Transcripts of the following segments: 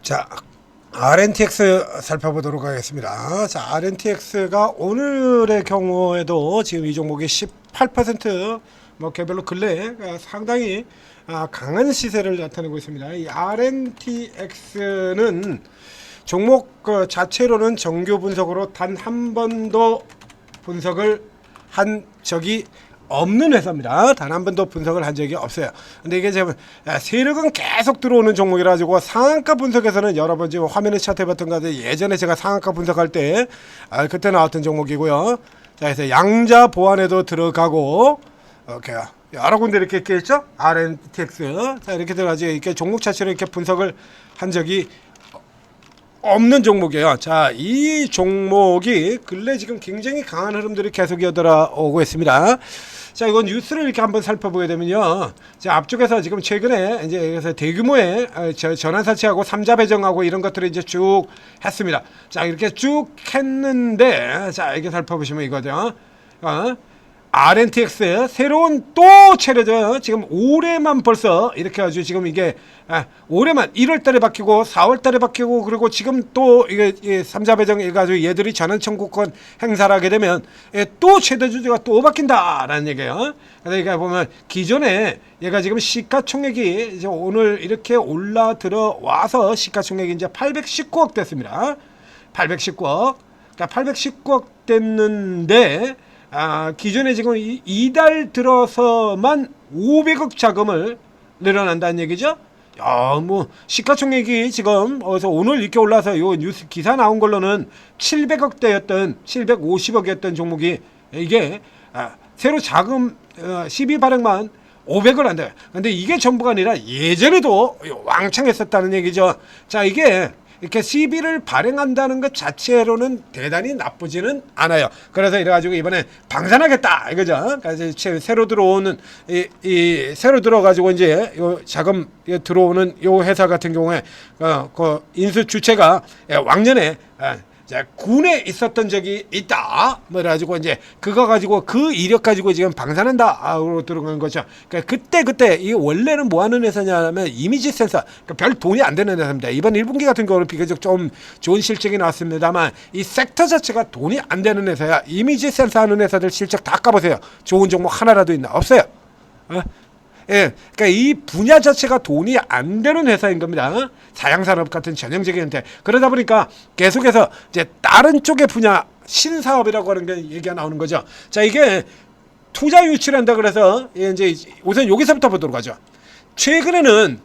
자, RNTX 살펴보도록 하겠습니다. 자, RNTX가 오늘의 경우에도 지금 이 종목이 18% 개별로 근래 상당히 강한 시세를 나타내고 있습니다. 이 RNTX는 종목 자체로는 정규 분석으로 단 한 번도 분석을 한 적이 없는 회사입니다. 단 한 번도 분석을 한 적이 없어요. 근데 이게 지금 세력은 계속 들어오는 종목이라 가지고 상한가 분석에서는 여러 번 지금 화면에 차트 해봤던 것 같아요. 예전에 제가 상한가 분석할 때 그때 나왔던 종목이고요. 자, 그래서 양자 보안에도 들어가고 이렇게 여러 군데 이렇게 있겠죠. RNTX. 자, 이렇게 들어가지 이렇게 종목 자체로 이렇게 분석을 한 적이 없는 종목이에요. 자, 이 종목이 근래 지금 굉장히 강한 흐름들이 계속 이어들어오고 있습니다. 자, 이건 뉴스를 이렇게 한번 살펴보게 되면요. 자, 앞쪽에서 지금 최근에 이제 그래서 대규모의 전환 사채하고 3자 배정하고 이런 것들을 이제 쭉 했습니다. 자, 이렇게 쭉 했는데, 자, 이렇게 살펴보시면 이거죠. RNTX 새로운 또 체려져 지금 올해만 벌써 이렇게 아주 지금 이게 올해만 1월달에 바뀌고 4월달에 바뀌고 그리고 지금 또 이게 3자 배정 해가지고 얘들이 전환 청구권 행사를 하게 되면 또 최대 주주가 또 바뀐다라는 얘기예요. 그러니까 보면 기존에 얘가 지금 시가총액이 이제 오늘 이렇게 올라 들어와서 시가총액이 이제 819억 됐습니다. 819억. 그러니까 819억 됐는데. 기존에 지금 이달 들어서만 500억 자금을 늘어난다는 얘기죠. 야, 뭐 시가총액이 지금 어서 오늘 이렇게 올라서 요 뉴스 기사 나온 걸로는 700억대였던 750억이었던 종목이 이게 새로 자금 12 발행만 500을 한다. 근데 이게 전부가 아니라 예전에도 왕창 했었다는 얘기죠. 자, 이게 이렇게 CB를 발행한다는 것 자체로는 대단히 나쁘지는 않아요. 그래서 이래가지고 이번에 방산하겠다 이거죠. 그래서 새로 들어오는 새로 들어가지고 이제 요 자금 들어오는 요 회사 같은 경우에 그 인수 주체가 왕년에 군에 있었던 적이 있다. 뭐 그래가지고 이제 그거 가지고 그 이력 가지고 지금 방산한다로 들어간 거죠. 그러니까 그때 이 원래는 뭐 하는 회사냐면 이미지 센서, 그러니까 별 돈이 안 되는 회사입니다. 이번 1분기 같은 경우는 비교적 좀 좋은 실적이 나왔습니다만 이 섹터 자체가 돈이 안 되는 회사야. 이미지 센서 하는 회사들 실적 다 까보세요. 좋은 종목 하나라도 있나? 없어요. 예, 그러니까 이 분야 자체가 돈이 안 되는 회사인 겁니다. 사양산업 같은 전형적인 형태. 그러다 보니까 계속해서 이제 다른 쪽의 분야 신사업이라고 하는 게 얘기가 나오는 거죠. 자, 이게 투자 유치를 한다 그래서 이제 우선 여기서부터 보도록 하죠. 최근에는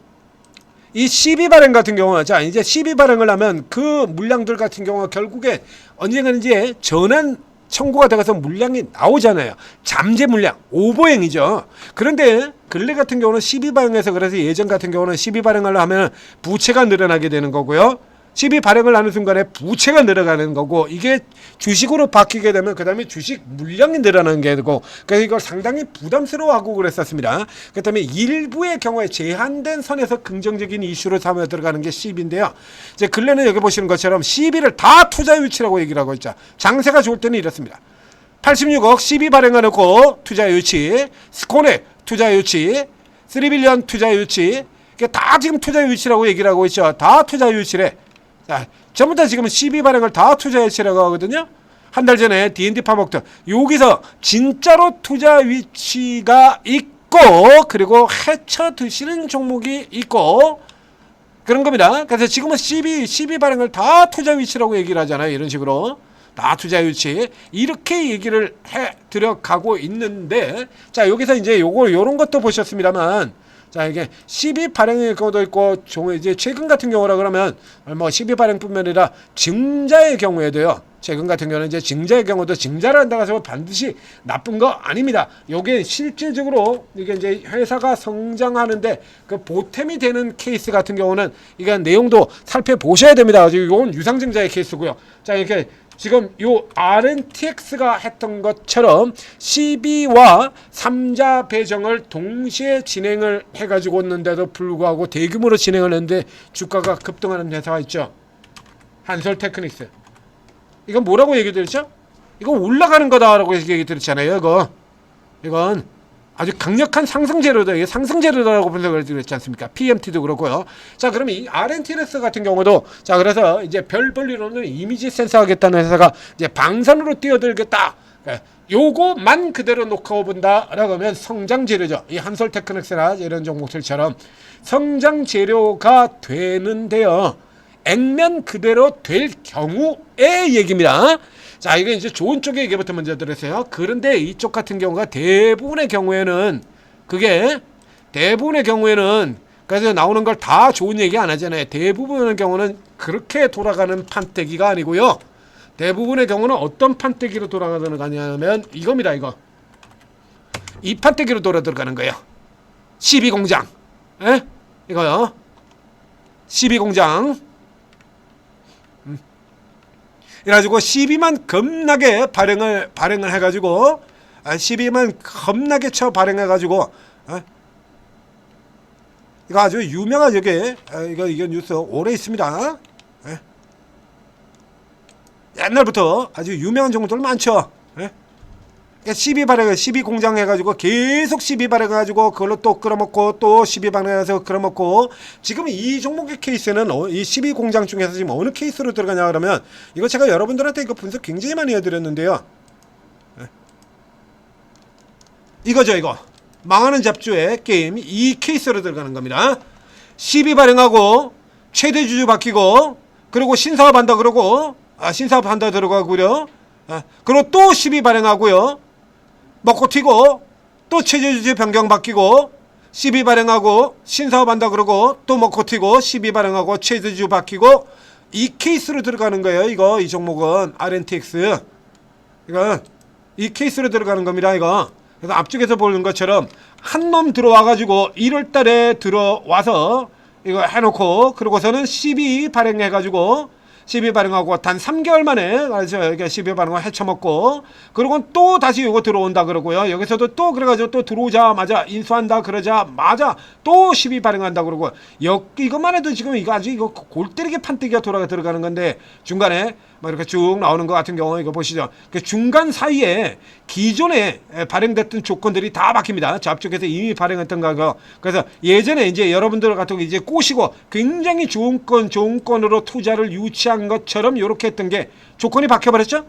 이 CB 발행 같은 경우, 자, 이제 CB 발행을 하면 그 물량들 같은 경우 결국에 언젠가는 이제 전환 청구가 돼가서 물량이 나오잖아요. 잠재 물량, 오버행이죠. 그런데 근래 같은 경우는 12발행해서 그래서 예전 같은 경우는 12발행을 하면 부채가 늘어나게 되는 거고요. 12발행을 하는 순간에 부채가 늘어가는 거고 이게 주식으로 바뀌게 되면 그 다음에 주식 물량이 늘어나는 게 되고 그래서 이걸 상당히 부담스러워하고 그랬었습니다. 그 다음에 일부의 경우에 제한된 선에서 긍정적인 이슈로 삼아 들어가는 게 CB인데요. 이제 근래는 여기 보시는 것처럼 CB를 다 투자 유치라고 얘기를 하고 있죠. 장세가 좋을 때는 이렇습니다. 86억 12 발행해놓고 투자 유치, 스코넥 투자 유치, 3빌리언 투자 유치, 이게 다 지금 투자 유치라고 얘기를 하고 있죠. 다 투자 유치래. 자, 전부 다 지금 12 발행을 다 투자 유치라고 하거든요. 한 달 전에 D&D 파먹던 여기서 진짜로 투자 유치가 있고 그리고 헤쳐 드시는 종목이 있고 그런 겁니다. 그래서 지금은 12 발행을 다 투자 유치라고 얘기를 하잖아요. 이런 식으로. 다 투자 유치 이렇게 얘기를 해 들어가고 있는데 자 여기서 이제 요런 것도 보셨습니다만 자 이게 12 발행의 경우도 있고 이제 최근 같은 경우라 그러면 뭐 12 발행뿐만 아니라 증자의 경우에도요. 최근 같은 경우는 이제 증자의 경우도 증자를 한다고 해서 반드시 나쁜 거 아닙니다. 요게 실질적으로 이게 이제 회사가 성장하는데 그 보탬이 되는 케이스 같은 경우는 이게 내용도 살펴보셔야 됩니다. 이건 유상증자의 케이스고요. 자 이렇게 지금 요 RNTX가 했던 것처럼 CB와 3자 배정을 동시에 진행을 해가지고 있는데도 불구하고 대규모로 진행을 했는데 주가가 급등하는 회사가 있죠. 한솔테크닉스. 이건 뭐라고 얘기 드렸죠? 이거 올라가는 거다라고 얘기 드렸잖아요. 이건 아주 강력한 상승 재료다. 이게 상승 재료라고 분석을 드렸지 않습니까? PMT도 그렇고요. 자, 그러면 이 RNT레스 같은 경우도 자, 그래서 이제 별 볼일로는 이미지 센서 하겠다는 회사가 이제 방산으로 뛰어들겠다. 요거만 그대로 놓고 본다라고 하면 성장 재료죠. 이 한솔 테크닉스나 이런 종목들처럼 성장 재료가 되는데요. 액면 그대로 될 경우의 얘기입니다. 자, 이게 이제 좋은 쪽의 얘기부터 먼저 들었어요. 그런데 이쪽 같은 경우가 대부분의 경우에는 그래서 나오는 걸 다 좋은 얘기 안 하잖아요. 대부분의 경우는 그렇게 돌아가는 판때기가 아니고요. 대부분의 경우는 어떤 판때기로 돌아가는 거냐면 이겁니다. 이 판때기로 돌아 들어가는 거예요. 12공장. 예? 이거요. 12공장. 이래가지고 12만 겁나게 발행을 해가지고 12만 겁나게 쳐 발행해가지고 이거 아주 유명한 이거 뉴스 오래 있습니다. 옛날부터 아주 유명한 종목들 많죠. 12공장 해가지고 계속 12 발행해가지고 그걸로 또 끌어먹고 또 12 발행해서 끌어먹고 지금 이 종목의 케이스는 이 12공장 중에서 지금 어느 케이스로 들어가냐 그러면 이거 제가 여러분들한테 이거 분석 굉장히 많이 해드렸는데요. 이거죠. 이거 망하는 잡주의 게임 이 케이스로 들어가는 겁니다. 12 발행하고 최대 주주 바뀌고 그리고 신사업한다 그러고 신사업한다 들어가고요. 그리고 또 12 발행하고요. 먹고 튀고 또 최저주주 변경 바뀌고 12 발행하고 신사업한다 그러고 또 먹고 튀고 12 발행하고 최저주주 바뀌고 이 케이스로 들어가는 거예요. 이 종목은 RNTX 이건 이 케이스로 들어가는 겁니다. 이거 그래서 앞쪽에서 보는 것처럼 한 놈 들어와가지고 1월달에 들어와서 이거 해놓고 그러고서는 12 발행해가지고 12 발행하고 단 3개월 만에 12 발행을 헤쳐먹고 그리고 또 다시 이거 들어온다 그러고요. 여기서도 또 그래가지고 또 들어오자마자 인수한다 그러자마자 또 12 발행한다 그러고 이것만 해도 지금 이거 아주 이거 골 때리게 판때기가 들어가는 건데 중간에 뭐 이렇게 쭉 나오는 것 같은 경우 이거 보시죠. 그 중간 사이에 기존에 발행됐던 조건들이 다 바뀝니다. 저 앞쪽에서 이미 발행했던 거고 그래서 예전에 이제 여러분들 같은 이제 꼬시고 굉장히 좋은 건으로 투자를 유치한 것처럼 이렇게 했던 게 조건이 바뀌어버렸죠.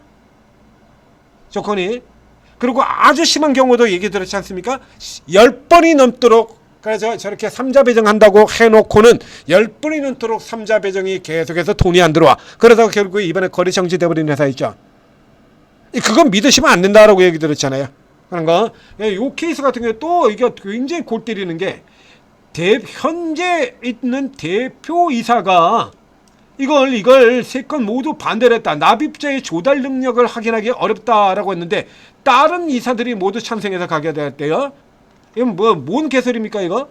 조건이 그리고 아주 심한 경우도 얘기 들었지 않습니까? 10번이 넘도록 그래서 저렇게 3자 배정한다고 해놓고는 10번이 넘도록 3자 배정이 계속해서 돈이 안 들어와. 그러다가 결국 이번에 거래 정지돼버린 회사 있죠. 그건 믿으시면 안 된다라고 얘기 들었잖아요. 그런 거. 이 케이스 같은 경우에 또 이게 굉장히 골 때리는 게 현재 있는 대표이사가 이걸 세 건 모두 반대를 했다. 납입자의 조달 능력을 확인하기 어렵다라고 했는데 다른 이사들이 모두 찬성해서 가게 되었대요. 이건 뭔 개소리입니까 이거?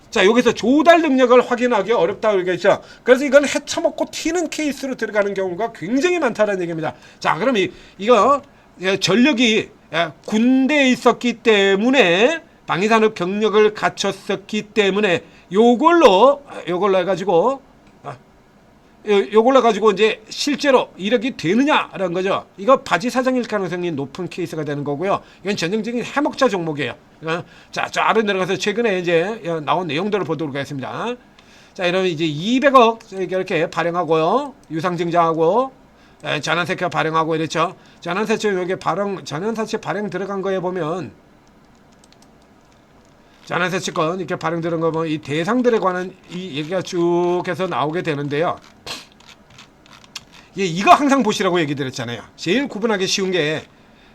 자 여기서 조달 능력을 확인하기 어렵다고 얘기했죠. 그래서 이건 헤쳐먹고 튀는 케이스로 들어가는 경우가 굉장히 많다는 얘기입니다. 자 그럼 이거 전력이 군대에 있었기 때문에 방위산업 경력을 갖췄었기 때문에 요걸로 해가지고 이제 실제로 이력이 되느냐라는 거죠. 이거 바지 사장일 가능성이 높은 케이스가 되는 거고요. 이건 전형적인 해먹자 종목이에요. 자, 저 아래 내려가서 최근에 이제 나온 내용들을 보도록 하겠습니다. 자, 이러면 이제 200억 이렇게 발행하고요. 유상증자하고 전환사채 발행하고 이랬죠. 전환사채 여기 전환사채 발행 들어간 거에 보면 전환사채권 이렇게 발행 들어간 거 보면 이 대상들에 관한 이 얘기가 쭉 해서 나오게 되는데요. 이거 항상 보시라고 얘기 드렸잖아요. 제일 구분하기 쉬운 게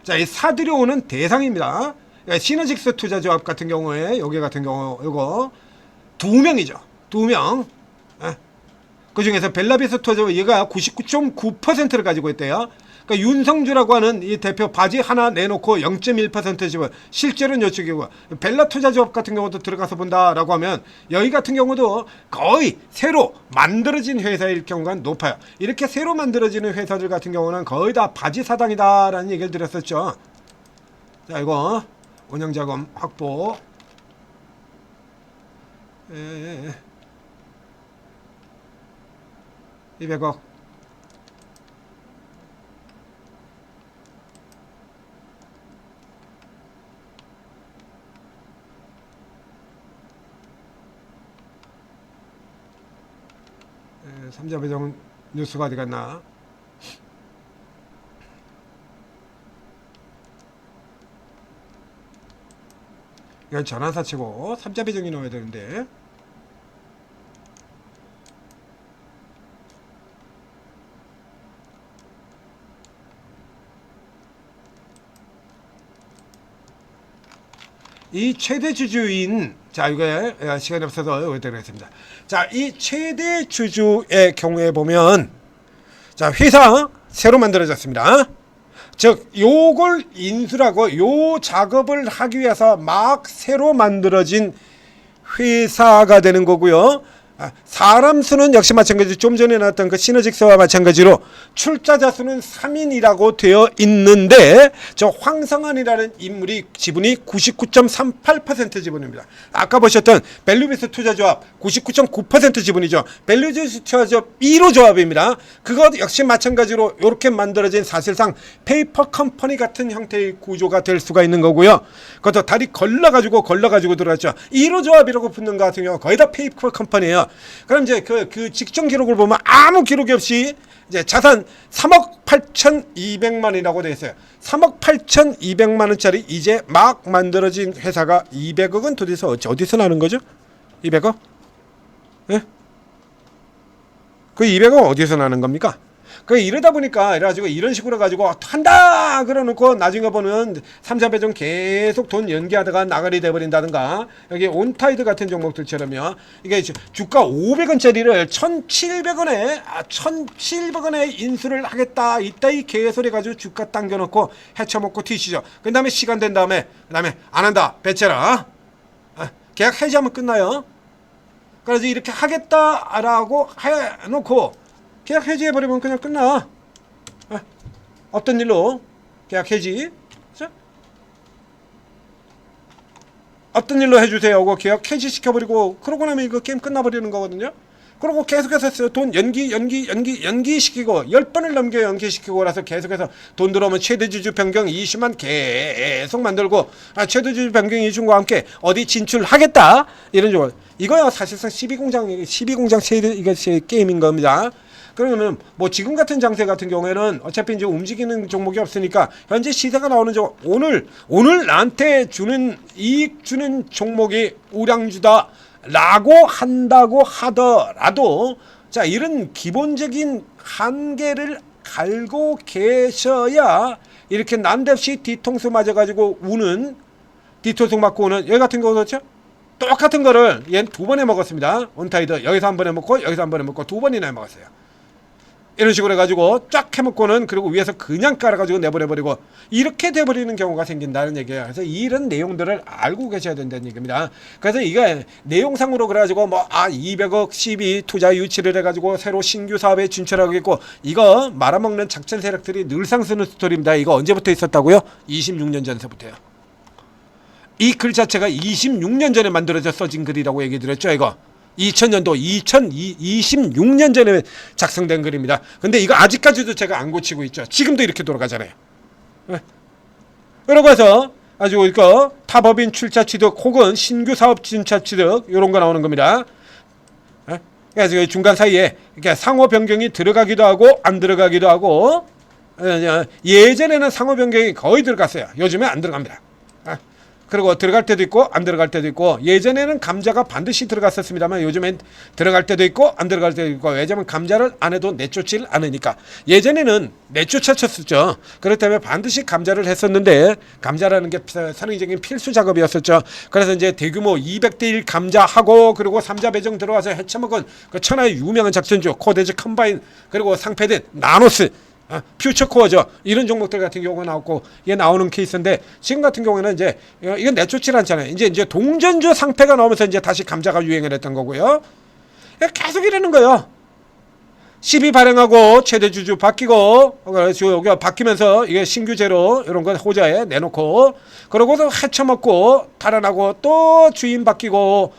자, 이 사들여오는 대상입니다. 시너직스 투자조합 같은 경우에 여기 같은 경우 이거 2명이죠. 2명. 그 중에서 벨라비스 투자조합 얘가 99.9%를 가지고 있대요. 그러니까 윤성주라고 하는 이 대표 바지 하나 내놓고 0.1% 지분 실제로는 이쪽이고 벨라 투자조합 같은 경우도 들어가서 본다라고 하면 여기 같은 경우도 거의 새로 만들어진 회사일 경우가 높아요. 이렇게 새로 만들어지는 회사들 같은 경우는 거의 다 바지 사당이다라는 얘기를 드렸었죠. 자 이거 운영자금 확보 200억 삼자배정 뉴스가 어디 갔나? 이건 전환사치고 삼자배정이 나와야 되는데. 이 최대 주주인, 자, 이거 시간이 없어서 여기다 하겠습니다. 자, 이 최대 주주의 경우에 보면, 자, 회사 새로 만들어졌습니다. 즉, 요걸 인수라고 요 작업을 하기 위해서 막 새로 만들어진 회사가 되는 거고요. 사람 수는 역시 마찬가지, 좀 전에 나왔던 그 시너직스와 마찬가지로 출자자 수는 3인이라고 되어 있는데, 저 황성환이라는 인물이 지분이 99.38% 지분입니다. 아까 보셨던 밸류비스 투자조합 99.9% 지분이죠. 밸류비스 투자조합 1호 조합입니다. 그것 역시 마찬가지로 이렇게 만들어진 사실상 페이퍼 컴퍼니 같은 형태의 구조가 될 수가 있는 거고요. 그것도 다리 걸러가지고 들어갔죠. 1호 조합이라고 붙는 것 같은 경우 거의 다 페이퍼 컴퍼니예요. 그럼 이제 그 직전 기록을 보면 아무 기록이 없이 이제 자산 3억 8,200만이라고 되어 있어요. 3억 8,200만원짜리 이제 막 만들어진 회사가 200억은 도대체 어디서 나는 거죠? 200억? 예? 그 200억 어디서 나는 겁니까? 그 이러다 보니까 이래가지고 이런 식으로 가지고 한다 그러놓고 나중에 보는 삼자배정 계속 돈 연기하다가 나가리 돼버린다든가, 여기 온타이드 같은 종목들처럼요, 이게 주가 500원짜리를 1,700원에 인수를 하겠다 이따위 개소리 가지고 주가 당겨놓고 헤쳐먹고 튀시죠. 그 다음에 시간 된 다음에 안 한다 배째라, 계약 해지하면 끝나요. 그래서 이렇게 하겠다라고 해놓고 계약 해지해버리면 그냥 끝나. 없던 일로 계약 해지, 그렇죠? 없던 일로 해주세요 하고 계약 해지 시켜버리고, 그러고 나면 이거 게임 끝나버리는 거거든요. 그리고 계속해서 돈 연기시키고 10번을 넘겨 연기시키고 그래서 계속해서 돈 들어오면 최대주주 변경 20만 계속 만들고, 최대주주 변경 이중과 함께 어디 진출하겠다 이런 쪽, 이거야 사실상 12공장 세대 이거 게임인 겁니다. 그러면 뭐 지금 같은 장세 같은 경우에는 어차피 이제 움직이는 종목이 없으니까 현재 시세가 나오는 오늘 나한테 주는 이익 주는 종목이 우량주다라고 한다고 하더라도, 자, 이런 기본적인 한계를 갈고 계셔야 이렇게 난데없이 뒤통수 맞아가지고 우는, 뒤통수 맞고 우는, 여기 같은 경우 그렇죠? 똑같은 거를 얘는 2번에 먹었습니다. 온타이드 여기서 한 번에 먹고 여기서 한 번에 먹고 2번이나 먹었어요. 이런 식으로 해가지고 쫙 해먹고는, 그리고 위에서 그냥 깔아가지고 내보내버리고 이렇게 돼버리는 경우가 생긴다는 얘기예요. 그래서 이런 내용들을 알고 계셔야 된다는 얘기입니다. 그래서 이게 내용상으로 그래가지고 200억 12 투자 유치를 해가지고 새로 신규 사업에 진출하겠고, 이거 말아먹는 작전 세력들이 늘상 쓰는 스토리입니다. 이거 언제부터 있었다고요? 26년 전서부터요. 이 글 자체가 26년 전에 만들어져 써진 글이라고 얘기 드렸죠. 이거 2000년도 2026년 전에 작성된 글입니다. 근데 이거 아직까지도 제가 안 고치고 있죠. 지금도 이렇게 돌아가잖아요. 그러고 해서 아주 이거 타법인 출자 취득 혹은 신규 사업 진짜 취득 이런 거 나오는 겁니다. 그래서 중간 사이에 이렇게 상호 변경이 들어가기도 하고 안 들어가기도 하고, 예전에는 상호 변경이 거의 들어갔어요. 요즘에 안 들어갑니다. 그리고 들어갈 때도 있고 안 들어갈 때도 있고, 예전에는 감자가 반드시 들어갔었습니다만 요즘엔 들어갈 때도 있고 안 들어갈 때도 있고, 왜냐면 감자를 안 해도 내쫓지를 않으니까. 예전에는 내쫓았었죠. 그렇기 때문에 반드시 감자를 했었는데, 감자라는 게 선행적인 필수 작업이었었죠. 그래서 이제 대규모 200대1 감자하고, 그리고 삼자 배정 들어와서 해쳐먹은 그 천하의 유명한 작전주 코데즈 컴바인, 그리고 상패된 나노스, 퓨처코어죠. 이런 종목들 같은 경우가 나왔고, 이게 나오는 케이스인데, 지금 같은 경우에는 이제 이건 내쫓질 않잖아요. 이제 동전주 상패가 나오면서 이제 다시 감자가 유행을 했던 거고요. 계속 이러는 거예요. 12 발행하고 최대 주주 바뀌고, 여기 바뀌면서 이게 신규제로 이런 거 호자에 내놓고, 그러고서 헤쳐먹고 탈환하고 또 주인 바뀌고,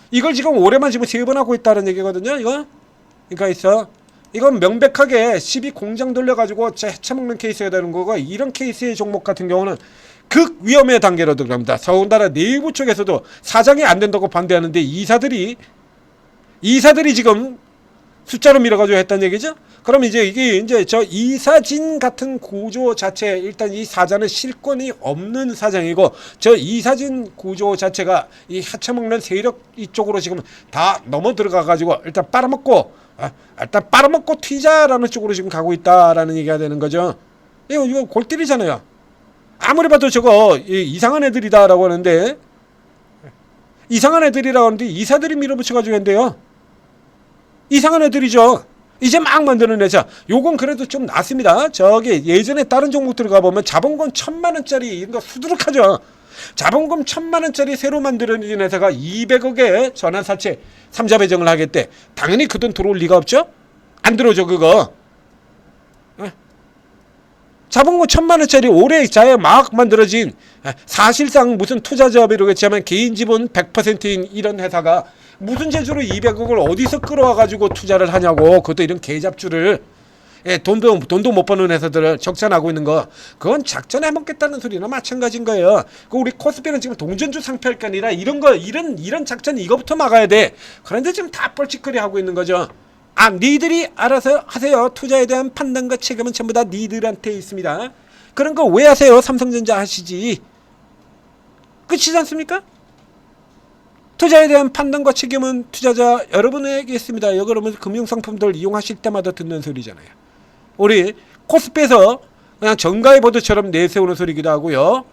이걸 지금 올해만 지금 3번 하고 있다는 얘기거든요. 이거 그러니까 있어. 이건 명백하게 12공장 돌려가지고 헤쳐먹는 케이스가 되는 거고, 이런 케이스의 종목 같은 경우는 극 위험의 단계로 들어갑니다. 더군다나 내부 쪽에서도 사장이 안 된다고 반대하는데 이사들이 지금 숫자로 밀어가지고 했단 얘기죠. 그럼 이제 이게 저 이사진 같은 구조 자체, 일단 이 사자는 실권이 없는 사장이고, 저 이사진 구조 자체가 이 헤쳐먹는 세력 이쪽으로 지금 다 넘어 들어가 가지고 일단 빨아먹고, 일단 빨아먹고 튀자라는 쪽으로 지금 가고 있다라는 얘기가 되는 거죠. 이거 골 때리잖아요. 아무리 봐도 저거 이상한 애들이다라고 하는데, 이상한 애들이라고 하는데 이사들이 밀어붙여가지고 했는데요. 이상한 애들이죠. 이제 막 만드는 회사. 요건 그래도 좀 낫습니다. 저기 예전에 다른 종목 들어가 보면 자본금 1000만원짜리 이런 거 수두룩하죠. 자본금 1000만원짜리 새로 만들어진 회사가 200억에 전환사채 3자 배정을 하겠대. 당연히 그 돈 들어올 리가 없죠. 안 들어오죠 그거. 자본금 1000만원짜리 올해 자에 막 만들어진, 사실상 무슨 투자자비로겠지 하면 개인 지분 100%인 이런 회사가 무슨 재주로 200억을 어디서 끌어와가지고 투자를 하냐고. 그것도 이런 개잡주를, 돈도 못 버는 회사들을 적산하고 있는 거, 그건 작전해 먹겠다는 소리나 마찬가지인 거예요. 우리 코스피는 지금 동전주 상패할 게 아니라 이런 작전 이거부터 막아야 돼. 그런데 지금 다 뻘짓거리 하고 있는 거죠. 니들이 알아서 하세요. 투자에 대한 판단과 책임은 전부 다 니들한테 있습니다. 그런 거 왜 하세요? 삼성전자 하시지. 끝이지 않습니까? 투자에 대한 판단과 책임은 투자자 여러분에게 있습니다. 여러분 금융상품들 이용하실 때마다 듣는 소리잖아요. 우리 코스피에서 그냥 정가의보드처럼 내세우는 소리기도 하고요.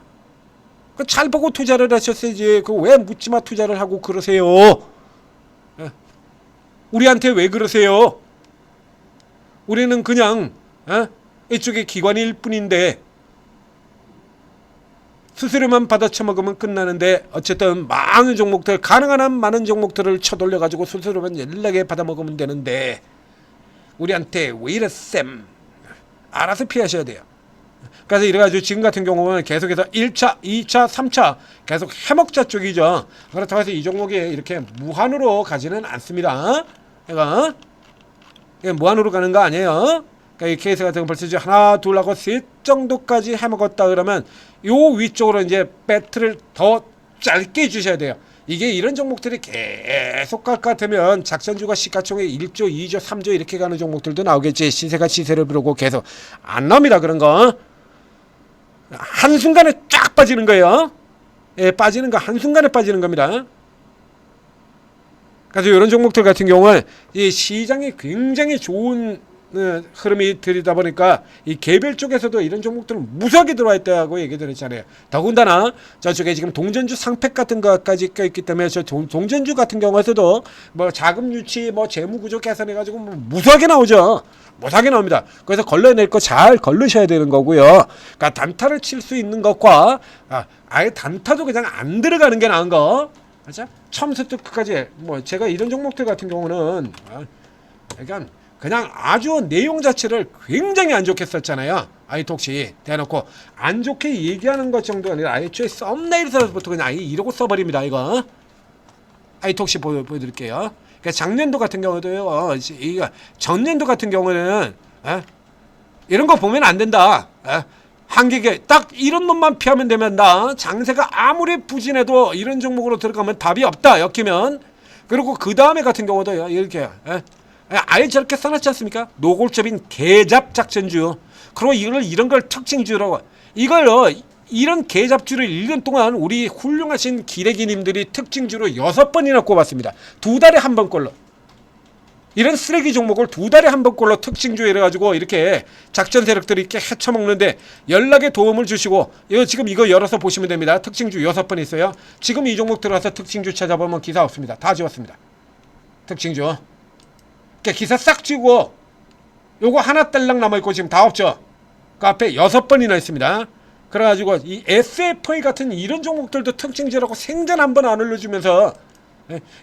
잘 보고 투자를 하셨어야지. 왜 묻지마 투자를 하고 그러세요? 우리한테 왜 그러세요? 우리는 그냥 이쪽의 기관일 뿐인데, 수수료만 받아 처먹으면 끝나는데, 어쨌든 많은 종목들, 가능한 한 많은 종목들을 쳐돌려 가지고 수수료만 연락에 받아 먹으면 되는데 우리한테 왜 이랬셈. 알아서 피하셔야 돼요. 그래서 이래가지고 지금 같은 경우는 계속해서 1차, 2차, 3차 계속 해먹자 쪽이죠. 그렇다고 해서 이 종목이 이렇게 무한으로 가지는 않습니다. 이게 무한으로 가는 거 아니에요. 그러니까 이 케이스 같은 거 벌써 이제 하나, 둘 하고 셋 정도까지 해먹었다 그러면 요 위쪽으로 이제 배트를 더 짧게 주셔야 돼요. 이게 이런 종목들이 계속 갈 것 같으면 작전주가 시가총액 1조, 2조, 3조 이렇게 가는 종목들도 나오겠지. 시세가 시세를 부르고 계속 안 나옵니다. 그런 거. 한순간에 쫙 빠지는 거예요. 빠지는 거 한순간에 빠지는 겁니다. 그래서 이런 종목들 같은 경우는 이 시장이 굉장히 좋은 흐름이 들이다 보니까 이 개별 쪽에서도 이런 종목들은 무수하게 들어와 있다고 얘기 드렸잖아요. 더군다나 저쪽에 지금 동전주 상팩 같은 것까지 껴있기 때문에 저 동전주 같은 경우에서도 뭐 자금 유치, 뭐 재무 구조 개선해가지고 뭐 무수하게 나오죠. 무수하게 나옵니다. 그래서 걸러낼 거 잘 걸르셔야 되는 거고요. 그러니까 단타를 칠 수 있는 것과 아예 단타도 그냥 안 들어가는 게 나은 거. 맞아? 처음부터 끝까지 뭐 제가 이런 종목들 같은 경우는 그러니까 그냥 아주 내용 자체를 굉장히 안 좋게 썼잖아요. 아이톡시 대놓고 안 좋게 얘기하는 것 정도가 아니라 애초에 썸네일에서부터 그냥 이러고 써버립니다. 이거 아이톡시 보여드릴게요. 그러니까 작년도 같은 경우도요. 이거 전년도 같은 경우는 이런 거 보면 안 된다. 한계계 딱 이런 놈만 피하면 되면 장세가 아무리 부진해도 이런 종목으로 들어가면 답이 없다. 엮이면. 그리고 그 다음에 같은 경우도 이렇게 아예 저렇게 써놨지 않습니까? 노골적인 개잡 작전주. 그리고 이런 걸 특징주라고. 이런 개잡주를 1년 동안 우리 훌륭하신 기레기님들이 특징주로 6번이나 꼽았습니다. 2달에 한 번꼴로. 이런 쓰레기 종목을 2달에 한 번꼴로 특징주 이래가지고 이렇게 작전 세력들이 이렇게 헤쳐먹는데 연락에 도움을 주시고, 지금 이거 열어서 보시면 됩니다. 특징주 6번 있어요. 지금 이 종목 들어가서 특징주 찾아보면 기사 없습니다. 다 지웠습니다. 특징주. 기사 싹 지우고 요거 하나 딸랑 남아있고 지금 다 없죠. 그 앞에 6번이나 있습니다. 그래가지고 이 SFA 같은 이런 종목들도 특징주라고 생전 한번 안 올려주면서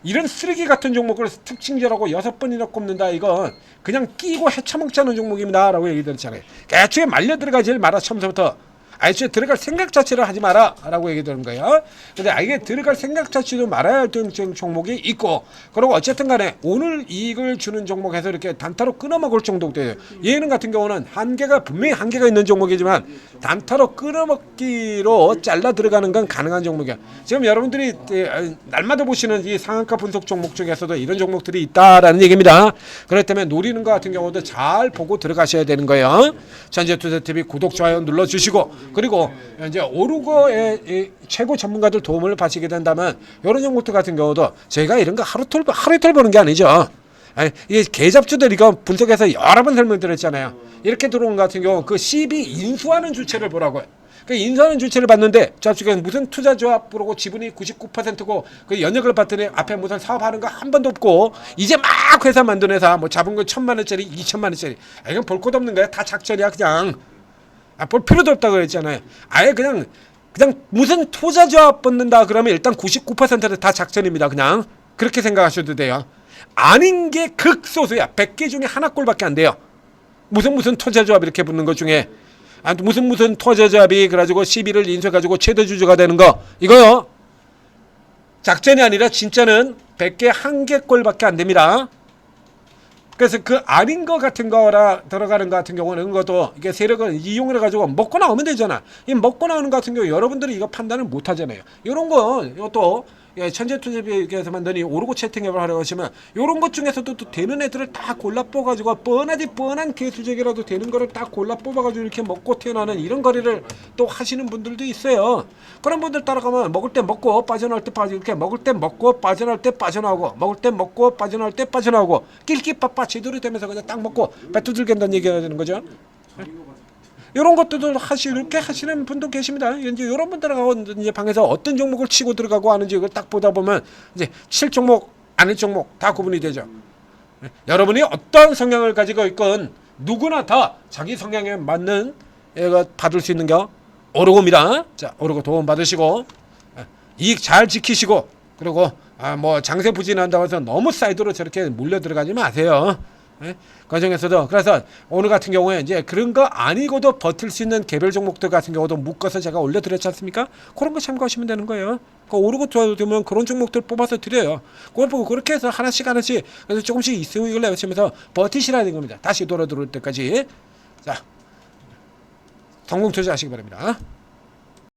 이런 쓰레기 같은 종목을 특징주라고 6번이나 꼽는다. 이건 그냥 끼고 헤쳐먹자는 종목입니다 라고 얘기 드렸잖아요. 애초에 말려 들어가질 마라. 처음부터 애초에 들어갈 생각 자체를 하지 마라 라고 얘기 되는 거예요. 근데 이게 들어갈 생각 자체도 말아야 할 종목이 있고, 그리고 어쨌든 간에 오늘 이익을 주는 종목에서 이렇게 단타로 끊어먹을 정도 돼요. 얘는 같은 경우는 분명히 한계가 있는 종목이지만 단타로 끊어먹기로 잘라 들어가는 건 가능한 종목이야. 지금 여러분들이 날마다 보시는 이 상한가 분석 종목 중에서도 이런 종목들이 있다라는 얘기입니다. 그렇기 때문에 노리는 것 같은 경우도 잘 보고 들어가셔야 되는 거예요. 전재투자TV 구독, 좋아요 눌러주시고, 그리고 이제 오르고의 최고 전문가들 도움을 받으시게 된다면 이런 종목들 같은 경우도 저희가 이런 거 하루 이틀 보는 게 아니죠. 이게 개잡주들 이거 분석해서 여러 번 설명드렸잖아요. 이렇게 들어온 것 같은 경우 그 CB 인수하는 주체를 보라고요. 그 인수하는 주체를 봤는데 저쪽에 무슨 투자조합으로 지분이 99%고 그 연역을 봤더니 앞에 무슨 사업하는 거 한 번도 없고 이제 막 회사 만든 회사 뭐 잡은 거 1,000만 원짜리 2,000만 원짜리 이건 볼 것 없는 거야. 다 작전이야 그냥. 볼 필요도 없다고 그랬잖아요. 아예 그냥 무슨 투자조합 붙는다 그러면 일단 99%는 다 작전입니다. 그냥 그렇게 생각하셔도 돼요. 아닌 게 극소수야. 100개 중에 하나꼴밖에 안 돼요. 무슨 투자조합 이렇게 붙는 것 중에 무슨 투자조합이 그래가지고 시비를 인수해가지고 최대 주주가 되는 거 이거요. 작전이 아니라 진짜는 100개 한 개꼴밖에 안 됩니다. 그래서 그 아닌 거 같은 거라 들어가는 거 같은 경우는 것도 이게 세력을 이용해 가지고 먹고 나오면 되잖아. 이 먹고 나오는 거 같은 경우 여러분들이 이거 판단을 못 하잖아요. 이런 거 이것도 천재투자비에서 만드니 오르고 채팅앱을 하려고 하시면 이런 것 중에서도 또 되는 애들을 다 골라 뽑아가지고 뻔한 개수적이라도 되는 거를 다 골라 뽑아가지고 이렇게 먹고 태어나는 이런 거리를 또 하시는 분들도 있어요. 그런 분들 따라가면 먹을 때 먹고 빠져나올 때 빠지고 이렇게 먹을 때 먹고 빠져나올 때 빠져나오고 먹을 때 먹고 빠져나올 때 빠져나오고 낄끼빠빠 제대로 되면서 그냥 딱 먹고 배투들 갠다는 얘기가 되는 거죠. 이런 것들도 이렇게 하시는 분도 계십니다. 이제 이런 분들하고 이제 방에서 어떤 종목을 치고 들어가고 하는지 이걸 딱 보다 보면 이제 칠 종목, 아닐 종목 다 구분이 되죠. 여러분이 어떤 성향을 가지고 있건 누구나 다 자기 성향에 맞는 얘가 받을 수 있는 게 오르고입니다. 자, 오르고 도움 받으시고 이익 잘 지키시고, 그리고 뭐 장세 부진한다고 해서 너무 사이드로 저렇게 몰려 들어가지 마세요. 과정에서도 그래서 오늘 같은 경우에 이제 그런 거 아니고도 버틸 수 있는 개별 종목들 같은 경우도 묶어서 제가 올려드렸지 않습니까? 그런 거 참고하시면 되는 거예요. 그 오르고 되면 그런 종목들 뽑아서 드려요. 그걸 보고 그렇게 해서 하나씩 그래서 조금씩 수익을 내시면서 버티시라는 겁니다. 다시 돌아 들어올 때까지. 자, 성공 투자하시기 바랍니다.